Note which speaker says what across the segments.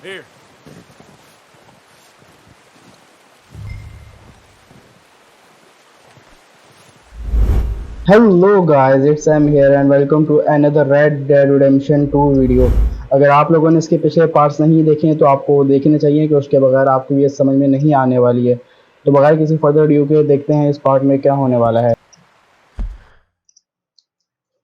Speaker 1: Here.
Speaker 2: Hello guys, it's Sam here and welcome to another Red Dead Redemption 2 video. अगर आप लोगों ने इसके पिछले पार्ट्स नहीं देखे हैं तो आपको देखने चाहिए कि उसके बगैर आपको ये समझ में नहीं आने वाली है। तो बगैर किसी फर्दर ड्यू के देखते हैं इस पार्ट में क्या होने वाला है।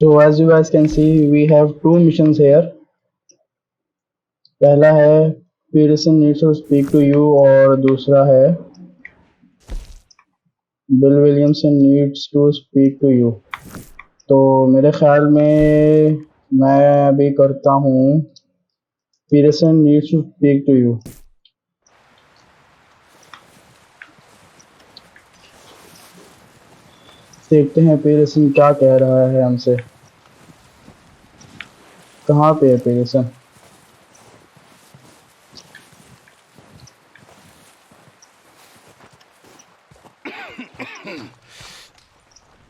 Speaker 2: तो as you guys can see we have two missions here. पहला है Peterson needs to speak to you और दूसरा है Bill Williamson needs to speak to you. तो मेरे ख्याल में मैं अभी करता हूँ Peterson needs to speak to you. देखते हैं पीटरसन क्या कह रहा है हमसे। कहाँ पे है Peterson?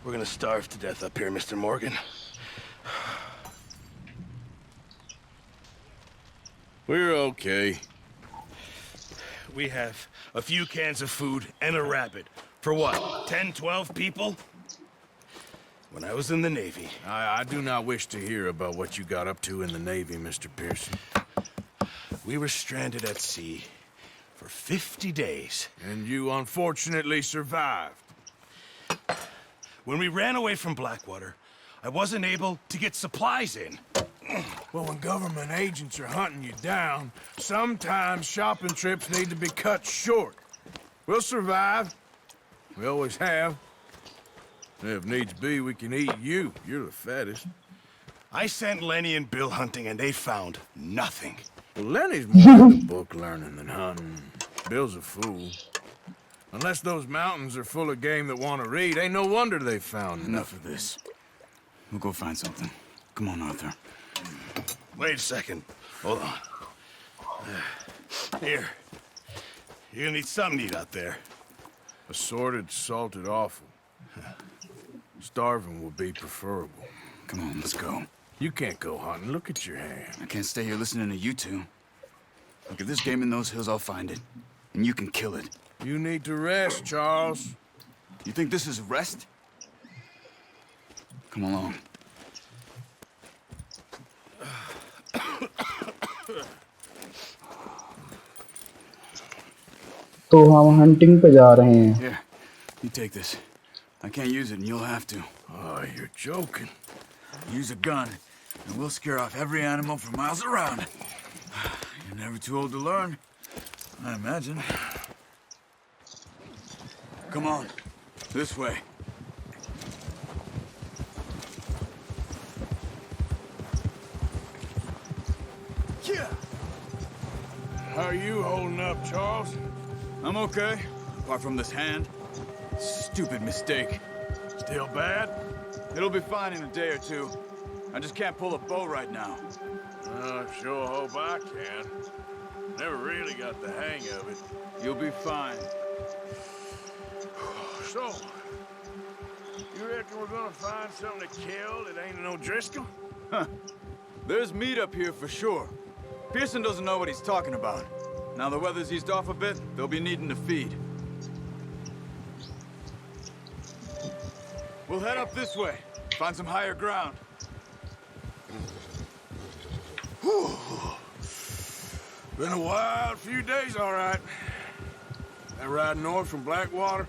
Speaker 1: We're gonna starve to death up here, Mr. Morgan. We're okay. We have a few cans of food and a rabbit. For what, 10, 12 people? When I was in the Navy.
Speaker 3: I do not wish to hear about what you got up to in the Navy, Mr. Pearson.
Speaker 1: We were stranded at sea for 50 days.
Speaker 3: And you unfortunately survived.
Speaker 1: When we ran away from Blackwater, I wasn't able to get supplies in.
Speaker 3: Well, when government agents are hunting you down, sometimes shopping trips need to be cut short. We'll survive. We always have. If needs be, we can eat you. You're the fattest.
Speaker 1: I sent Lenny and Bill hunting, and they found nothing.
Speaker 3: Well, Lenny's more into book learning than hunting. Bill's a fool. Unless those mountains are full of game that want to read, ain't no wonder they found
Speaker 4: Enough of this. We'll go find something. Come on, Arthur.
Speaker 1: Wait a second. Hold on. Here. You're gonna need something to eat out there.
Speaker 3: Assorted, salted offal. Starving will be preferable.
Speaker 4: Come on, let's go.
Speaker 3: You can't go hunting. Look at your hand.
Speaker 4: I can't stay here listening to you two. Look, if there's game in those hills, I'll find it. And you can kill it.
Speaker 3: You need to rest, Charles.
Speaker 4: You think this is rest? Come along.
Speaker 2: तो हम hunting पे जा रहे हैं।
Speaker 4: Here, you take this. I can't use it, and you'll have to.
Speaker 3: Oh, you're joking.
Speaker 4: Use a gun, and we'll scare off every animal for miles around. You're never too old to learn, I imagine. Come on, this way.
Speaker 3: Yeah. How are you holding up, Charles?
Speaker 4: I'm okay, apart from this hand. Stupid mistake.
Speaker 3: Still bad?
Speaker 4: It'll be fine in a day or two. I just can't pull a bow right now.
Speaker 3: I sure hope I can. Never really got the hang of it.
Speaker 4: You'll be fine.
Speaker 3: So, you reckon we're gonna find something to kill that ain't no Driscoll?
Speaker 4: Huh. There's meat up here for sure. Pearson doesn't know what he's talking about. Now the weather's eased off a bit, they'll be needing to feed. We'll head up this way. Find some higher ground.
Speaker 3: Whew. Been a wild few days, all right. That ride north from Blackwater,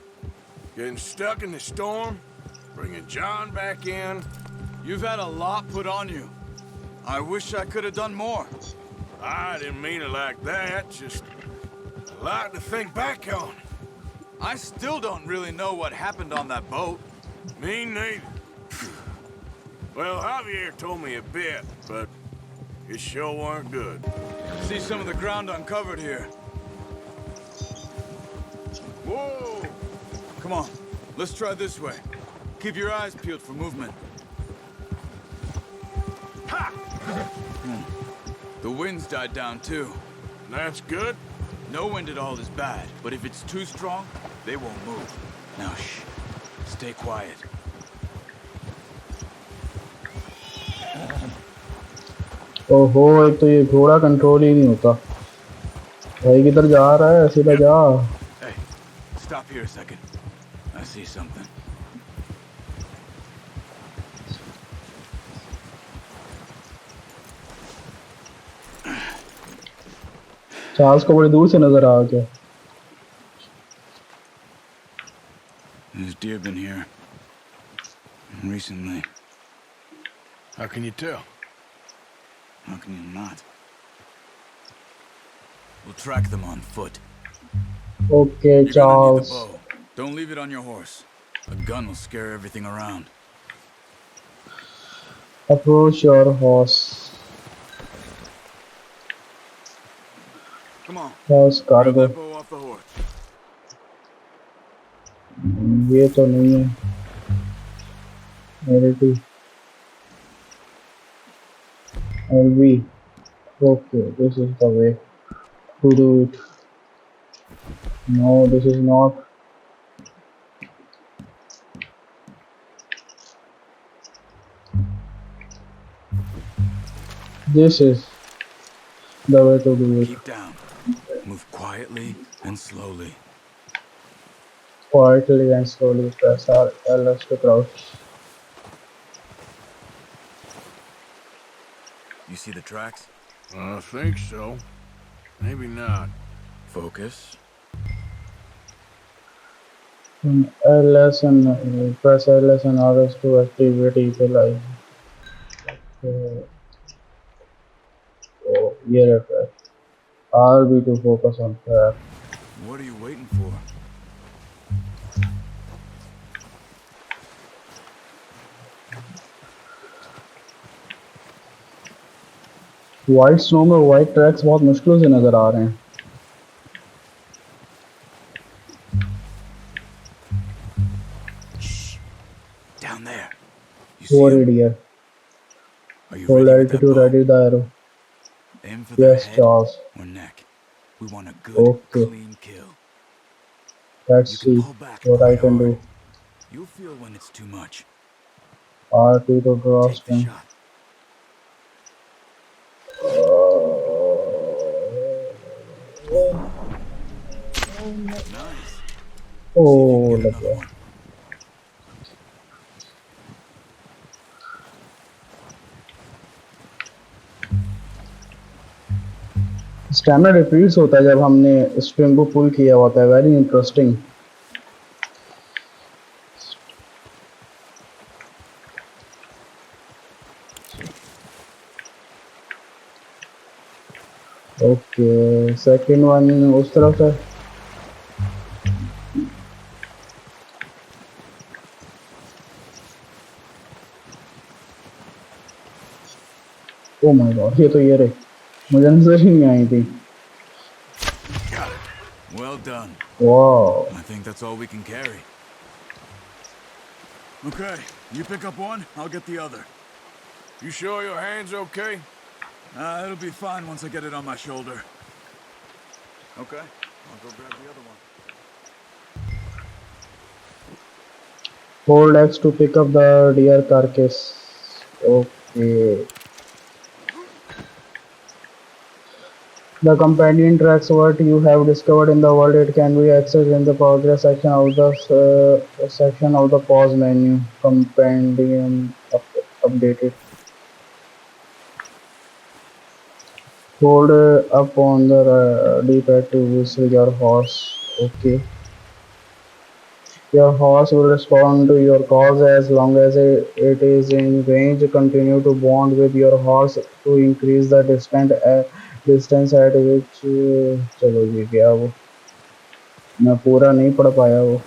Speaker 3: getting stuck in the storm, bringing John back in.
Speaker 4: You've had a lot put on you. I wish I could have done more.
Speaker 3: I didn't mean it like that, just a lot to think back on.
Speaker 4: I still don't really know what happened on that boat.
Speaker 3: Me neither. Well, Javier told me a bit, but it sure weren't good.
Speaker 4: See some of the ground uncovered here.
Speaker 3: Whoa!
Speaker 4: Come on, let's try this way. Keep your eyes peeled for movement.
Speaker 3: Ha!
Speaker 4: The wind's died down too.
Speaker 3: That's good.
Speaker 4: No wind at all is bad, but if it's too strong, they won't move. Now shh, stay quiet.
Speaker 2: ओहो, एक तो ये घोड़ा control ही नहीं होता। भाई किधर जा रहा है? सीधा जा।
Speaker 4: Hey, stop here a second. I see something.
Speaker 2: Charles को बड़ी दूर से नजर आ गया।
Speaker 4: There's deer been here recently.
Speaker 3: How can you tell?
Speaker 4: How can you not? We'll track them on foot.
Speaker 2: Okay
Speaker 4: You're gonna need the
Speaker 2: Charles,
Speaker 4: bow. Don't leave it on your horse. A gun will scare everything around.
Speaker 2: Approach your horse.
Speaker 4: Come on.
Speaker 2: Horse
Speaker 4: Grab
Speaker 2: cargo.
Speaker 4: that bow off the horse.
Speaker 2: ये तो नहीं है मेरे LV। Okay, this is the way to do it. No, this is not. This is the way to do it.
Speaker 4: Keep down. Move quietly and slowly.
Speaker 2: Quietly and slowly press LS to crouch.
Speaker 4: You see the tracks?
Speaker 3: I think so. Maybe not.
Speaker 4: Focus.
Speaker 2: LS and press LS and RS to activate equalize. Oh, ये रहता है। RB to focus on track.
Speaker 4: What are you waiting for?
Speaker 2: White snow में white tracks बहुत मुश्किल से नजर आ रहे हैं।
Speaker 4: Down there. You see
Speaker 2: Warriyo
Speaker 4: him?
Speaker 2: deer.
Speaker 4: Are you
Speaker 2: Hold
Speaker 4: ready with that
Speaker 2: altitude,
Speaker 4: bow?
Speaker 2: ready the arrow.
Speaker 4: Aim for their
Speaker 2: Yes,
Speaker 4: head
Speaker 2: Charles.
Speaker 4: or neck. We want a good,
Speaker 2: Okay.
Speaker 4: clean kill.
Speaker 2: Let's
Speaker 4: You can
Speaker 2: see
Speaker 4: pull back
Speaker 2: what I
Speaker 4: quite
Speaker 2: can
Speaker 4: hard.
Speaker 2: do.
Speaker 4: You'll feel when it's too much.
Speaker 2: R2 to draw
Speaker 4: Take the
Speaker 2: stem.
Speaker 4: shot. Nice. See if you
Speaker 2: Oh,
Speaker 4: can get
Speaker 2: लग
Speaker 4: another
Speaker 2: गया।
Speaker 4: one.
Speaker 2: Stamina repeats होता है जब हमने string को पुल किया होता है। Very interesting. Okay, second one उस तरफ है। ओ माय गॉड, ये तो ये रही, मुझे नजर ही नहीं आई थी।
Speaker 4: Well done.
Speaker 2: वाह,
Speaker 4: I think that's all we can carry. Okay, you pick up one, I'll get the other.
Speaker 3: You sure your hand's okay?
Speaker 4: It'll be fine once I get it on my shoulder. Okay, I'll go grab the other one.
Speaker 2: Hold X to pick up the deer carcass. Okay. The companion tracks what you have discovered in the world. It can be accessed in the progress section of the pause menu. Compendium updated. Hold up on the D-pad to whistle your horse. Okay. Your horse will respond to your calls as long as it is in range. Continue to bond with your horse to increase the distance at which चलो जी गया वो, मैं पूरा नहीं पढ़ पाया वो।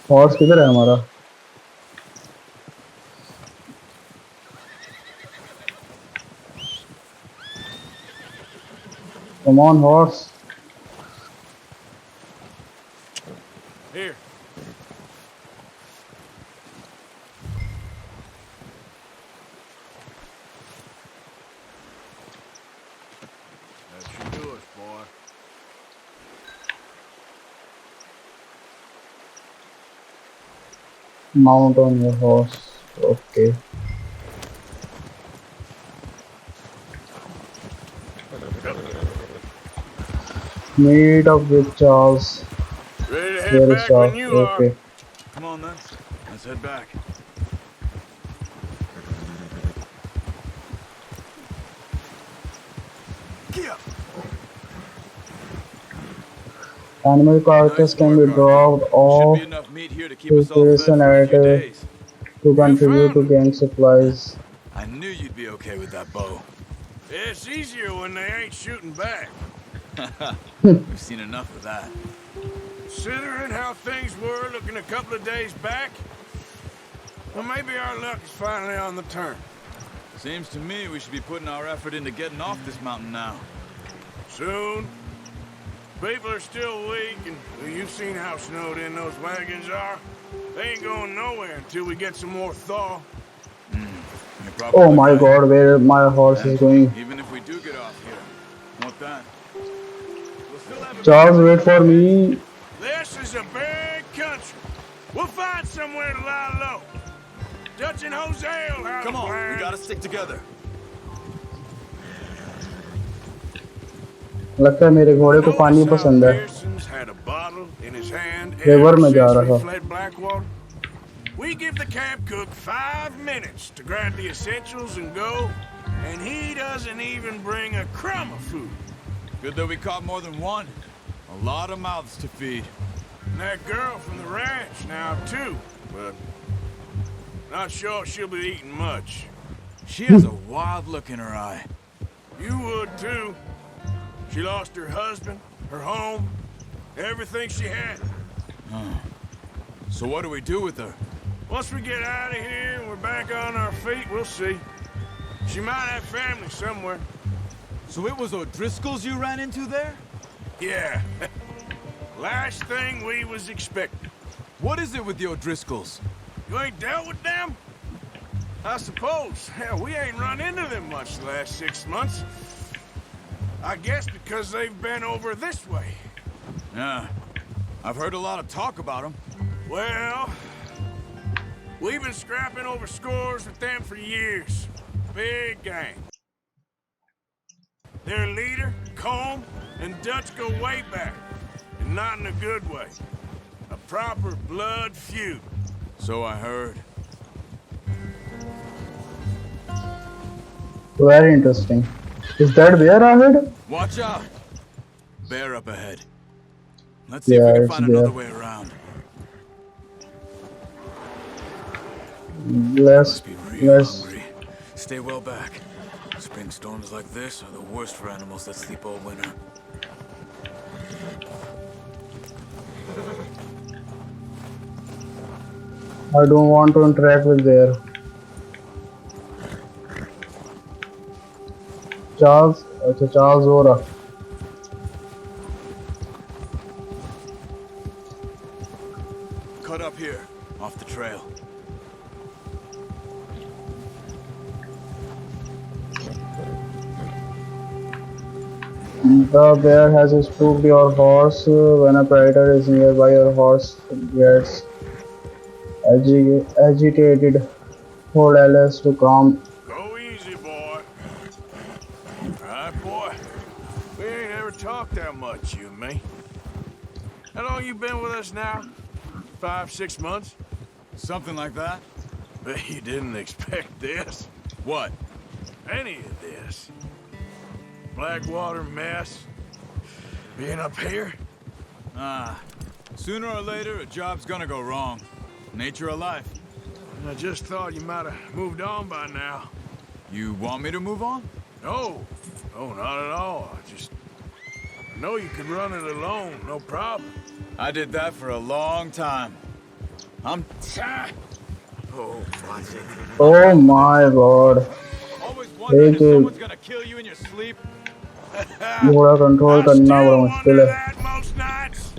Speaker 2: Horse किधर है हमारा? Come on horse.
Speaker 3: Here. That should do us, boy.
Speaker 2: Mount on your horse. Okay. Meet up with Charles.
Speaker 3: Ready to head
Speaker 2: Where is
Speaker 3: back when
Speaker 2: Charles?
Speaker 3: you are.
Speaker 2: Okay.
Speaker 4: Come on then. Let's head back. Get up.
Speaker 2: Animal carcass can be dropped
Speaker 4: Should
Speaker 2: off
Speaker 4: be enough meat here to keep
Speaker 2: to
Speaker 4: us all fed
Speaker 2: prison
Speaker 4: for a
Speaker 2: at
Speaker 4: few days.
Speaker 2: to contribute
Speaker 3: found
Speaker 2: to
Speaker 3: it.
Speaker 2: gang supplies.
Speaker 4: I knew you'd be okay with that bow.
Speaker 3: It's easier when they ain't shooting back.
Speaker 4: We've seen enough of that.
Speaker 3: Considering how things were looking a couple of days back, well, maybe our luck is finally on the turn.
Speaker 4: Seems to me we should be putting our effort into getting off this mountain now.
Speaker 3: Soon. People are still weak, and well, you've seen how snowed in those wagons are. They ain't going nowhere until we get some more thaw.
Speaker 4: You're probably
Speaker 2: Oh my
Speaker 4: right.
Speaker 2: god, where my horse is
Speaker 4: And
Speaker 2: going.
Speaker 4: even if we do get off here, what then? We'll still have a
Speaker 2: Charles, wait for me.
Speaker 3: This is a big country. We'll find somewhere to lie low. Dutch and Jose will have
Speaker 4: Come
Speaker 3: a
Speaker 4: on,
Speaker 3: plan.
Speaker 4: we gotta stick together.
Speaker 2: लगता है मेरे घोड़े को पानी
Speaker 3: Notice how
Speaker 2: पसंद है.
Speaker 3: Pearson's had a bottle in his hand
Speaker 2: River
Speaker 3: ever
Speaker 2: में जा
Speaker 3: since we
Speaker 2: रहा.
Speaker 3: fled Blackwater. We give the camp cook 5 minutes to grab the essentials and go, and he doesn't even bring a crumb of food.
Speaker 4: Good that we caught more than one. A lot of mouths to feed.
Speaker 3: And that girl from the ranch now too, but not sure she'll be eating much.
Speaker 4: She has a wild look in her eye.
Speaker 3: You would too. She lost her husband, her home, everything she had.
Speaker 4: So what do we do with her?
Speaker 3: Once we get out of here and we're back on our feet, we'll see. She might have family somewhere.
Speaker 4: So it was O'Driscoll's you ran into there?
Speaker 3: Yeah. Last thing we was expecting.
Speaker 4: What is it with the O'Driscolls?
Speaker 3: You ain't dealt with them? I suppose. Hell, we ain't run into them much the last 6 months. I guess because they've been over this way.
Speaker 4: Yeah. I've heard a lot of talk about them.
Speaker 3: Well, we've been scrapping over scores with them for years. Big gang. Their leader, Combe, and Dutch go way back. And not in a good way. A proper blood feud.
Speaker 4: So I heard.
Speaker 2: Very interesting. Is that bear ahead?
Speaker 4: Watch out! Bear up ahead. Let's see if
Speaker 2: Yeah,
Speaker 4: we can
Speaker 2: it's
Speaker 4: find another
Speaker 2: there.
Speaker 4: way around.
Speaker 2: Let's
Speaker 4: Must be real
Speaker 2: let's
Speaker 4: hungry. Stay well back. Spring storms like this are the worst for animals that sleep all winter.
Speaker 2: I don't want to interact with bear. Charles, अच्छा Charles हो रहा.
Speaker 4: Cut up here, off the trail.
Speaker 2: The bear has spooked your horse. When a predator is nearby, your horse gets agitated. Hold Alice to calm.
Speaker 3: Go easy, boy. Alright, boy. We ain't ever talked that much, you and me. How long you been with us now? 5, 6 months?
Speaker 4: Something like that?
Speaker 3: Bet you didn't expect this.
Speaker 4: What?
Speaker 3: Any of this. Blackwater mess. Being up here?
Speaker 4: Ah. Sooner or later, a job's gonna go wrong. Nature of life.
Speaker 3: I just thought you might have moved on by now.
Speaker 4: You want me to move on?
Speaker 3: No. No, not at all. I know you could run it alone, no problem.
Speaker 4: I did that for a long time. I'm
Speaker 3: Oh,
Speaker 2: Oh my god.
Speaker 4: always wondering if
Speaker 2: Hey,
Speaker 4: someone's gonna kill you in your sleep.
Speaker 2: घोड़ा control करना बड़ा मुश्किल है.
Speaker 3: that most nights.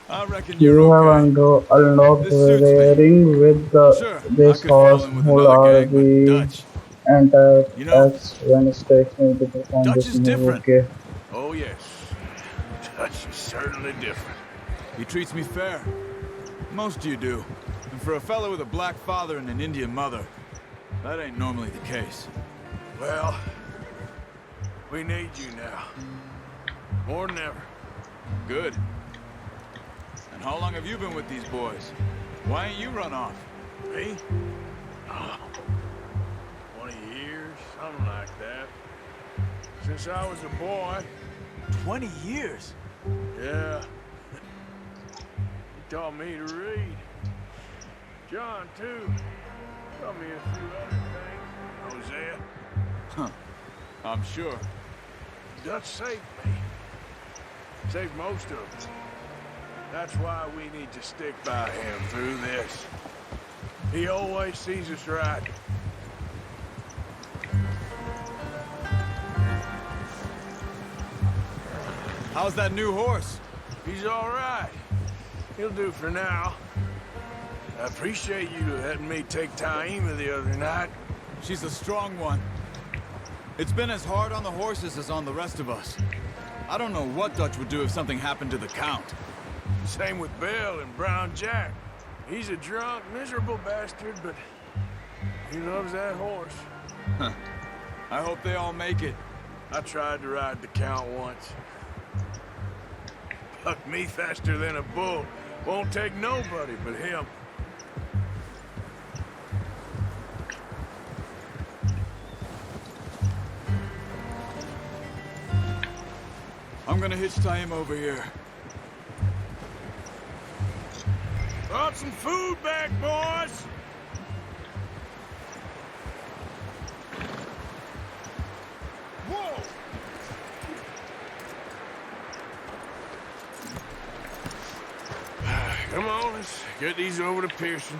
Speaker 4: I reckon you're
Speaker 2: You have
Speaker 4: okay.
Speaker 2: unlocked
Speaker 4: This suits me.
Speaker 2: the ring with
Speaker 4: Sure,
Speaker 2: this
Speaker 4: I could fall
Speaker 2: horse.
Speaker 4: in with
Speaker 2: Who
Speaker 4: another
Speaker 2: are
Speaker 4: gang, but
Speaker 2: the
Speaker 4: Dutch. You know,
Speaker 2: anti-X when stationed to perform
Speaker 4: Dutch
Speaker 2: this
Speaker 4: is
Speaker 2: move?
Speaker 4: different.
Speaker 2: Okay.
Speaker 3: Oh, yes. Dutch is certainly different.
Speaker 4: He treats me fair. Most of you do. And for a fellow with a black father and an Indian mother, that ain't normally the case.
Speaker 3: Well, we need you now. More than ever.
Speaker 4: Good. And how long have you been with these boys? Why ain't you run off?
Speaker 3: Me? Oh, 20 years, something like that. Since I was a boy.
Speaker 4: 20 years?
Speaker 3: Yeah. He taught me to read. John, too. Taught me a few other things. Hosea.
Speaker 4: Huh. I'm sure.
Speaker 3: Dutch saved me. Saved most of us. That's why we need to stick by him through this. He always sees us right.
Speaker 4: How's that new horse?
Speaker 3: He's all right. He'll do for now. I appreciate you letting me take Taima the other night.
Speaker 4: She's a strong one. It's been as hard on the horses as on the rest of us. I don't know what Dutch would do if something happened to the Count.
Speaker 3: Same with Bill and Brown Jack. He's a drunk, miserable bastard, but he loves that horse.
Speaker 4: Huh. I hope they all make it.
Speaker 3: I tried to ride the Count once. Bucked me faster than a bull. Won't take nobody but him.
Speaker 4: I'm gonna hitch Taima over here.
Speaker 3: Brought some food back, boys! Whoa! Come on, let's get these over to Pearson.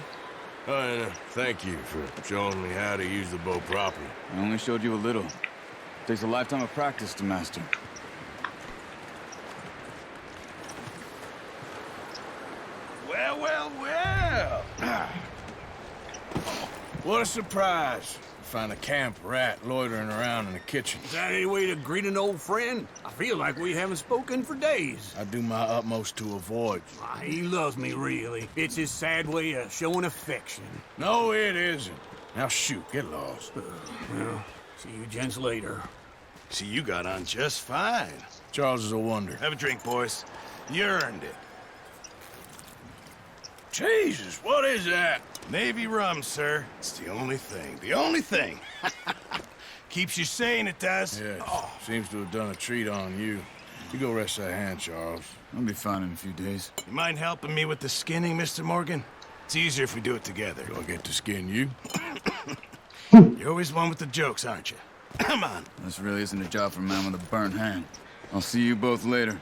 Speaker 3: Oh, and thank you for showing me how to use the bow properly.
Speaker 4: I only showed you a little. Takes a lifetime of practice to master.
Speaker 3: Well, well, well! What a surprise. Find a camp rat loitering around in the kitchen.
Speaker 5: Is that any way to greet an old friend? I feel like we haven't spoken for days.
Speaker 3: I do my utmost to avoid.
Speaker 5: He loves me, really. It's his sad way of showing affection.
Speaker 3: No, it isn't. Now shoot, get lost.
Speaker 5: Well, see you gents later.
Speaker 1: See, you got on just fine.
Speaker 3: Charles is a wonder.
Speaker 1: Have a drink, boys. You earned it.
Speaker 3: Jesus, what is that?
Speaker 1: Navy rum, sir. It's the only thing. The only thing. Keeps you sane, it does.
Speaker 3: Yeah, seems to have done a treat on you. You go rest that hand, Charles.
Speaker 4: I'll be fine in a few days.
Speaker 1: You mind helping me with the skinning, Mr. Morgan? It's easier if we do it together.
Speaker 3: Do I get to skin you?
Speaker 1: You're always one with the jokes, aren't you? Come on.
Speaker 4: This really isn't a job for a man with a burnt hand. I'll see you both later.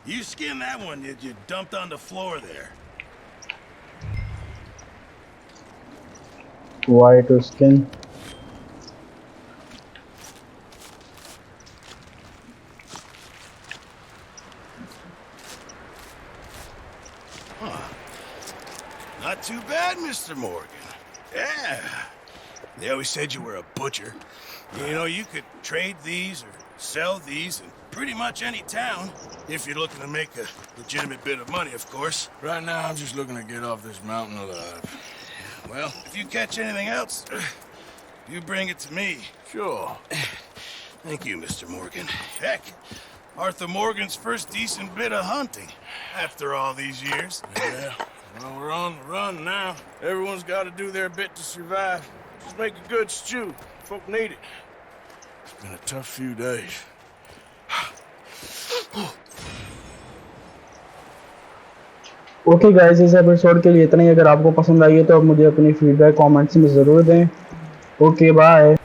Speaker 1: You skin that one you dumped on the floor there.
Speaker 2: Why to skin?
Speaker 1: Not too bad, Mr. Morgan. Yeah. They always said you were a butcher. You know, you could trade these or sell these in pretty much any town, if you're looking to make a legitimate bit of money, of course.
Speaker 3: Right now, I'm just looking to get off this mountain alive.
Speaker 1: Well, if you catch anything else, you bring it to me.
Speaker 3: Sure.
Speaker 1: Thank you, Mr. Morgan. Heck, Arthur Morgan's first decent bit of hunting after all these years.
Speaker 3: Yeah. Well, we're on the run now. Everyone's got to do their bit to survive. Just make a good stew. Folk need it. It's been a tough few days.
Speaker 2: Okay guys, इस episode के लिए इतना ही। अगर आपको पसंद आई है तो आप मुझे अपनी फीडबैक कमेंट्स में ज़रूर दें। Okay bye.